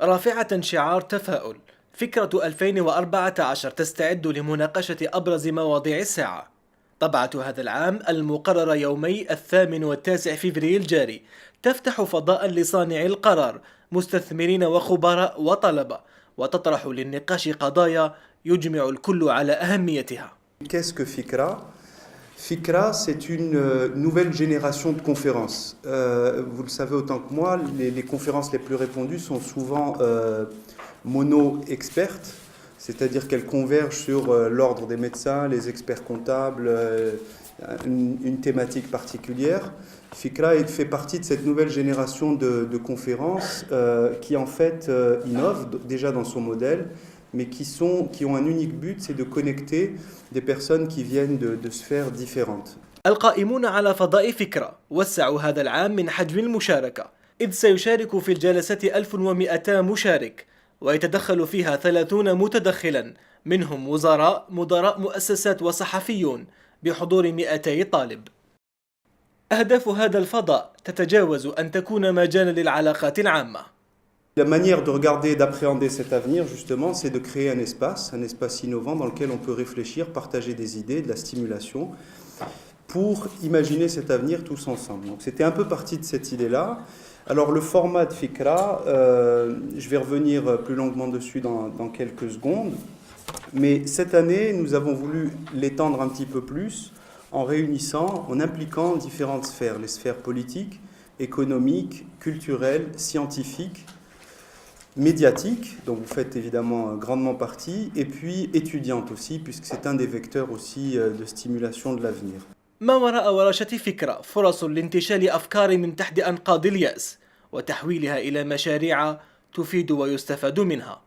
رافعة شعار تفاؤل، فكرة 2014 تستعد لمناقشة أبرز مواضيع الساعة. طبعة هذا العام المقررة يومي 8 و9 فبراير الجاري تفتح فضاء لصانعي القرار، مستثمرين وخبراء وطلبة، وتطرح للنقاش قضايا يجمع الكل على أهميتها. Qu'est-ce que FICRA? FICRA, c'est une nouvelle génération de conférences. Vous le savez autant que moi, les conférences les plus répandues sont souvent mono-expertes, c'est-à-dire qu'elles convergent sur l'ordre des médecins, les experts comptables, une thématique particulière. FICRA fait partie de cette nouvelle génération de conférences qui en fait innove déjà dans son modèle, mais qui ont un unique but, c'est de connecter des personnes qui viennent de sphères différentes. القائمون على فضاء فكرة وسعوا هذا العام من حجم المشاركة، إذ سيشارك في الجلسة 1200 مشارك، ويتدخل فيها 30 متدخلا، منهم وزراء، مدراء مؤسسات وصحفيون، بحضور 200 طالب. أهداف هذا الفضاء تتجاوز أن تكون مجالا للعلاقات العامة. La manière de regarder et d'appréhender cet avenir, justement, c'est de créer un espace innovant dans lequel on peut réfléchir, partager des idées, de la stimulation, pour imaginer cet avenir tous ensemble. Donc c'était un peu parti de cette idée-là. Alors le format de FICRA, je vais revenir plus longuement dessus dans quelques secondes, mais cette année, nous avons voulu l'étendre un petit peu plus en réunissant, en impliquant différentes sphères, les sphères politiques, économiques, culturelles, scientifiques, médiatique, dont vous faites évidemment grandement partie, et puis étudiante aussi, puisque c'est un des vecteurs aussi de stimulation de l'avenir. ما وراء ورشة فكرة فرص لانتشال أفكار من تحت أنقاض اليأس وتحويلها إلى مشاريع تفيد ويستفاد منها.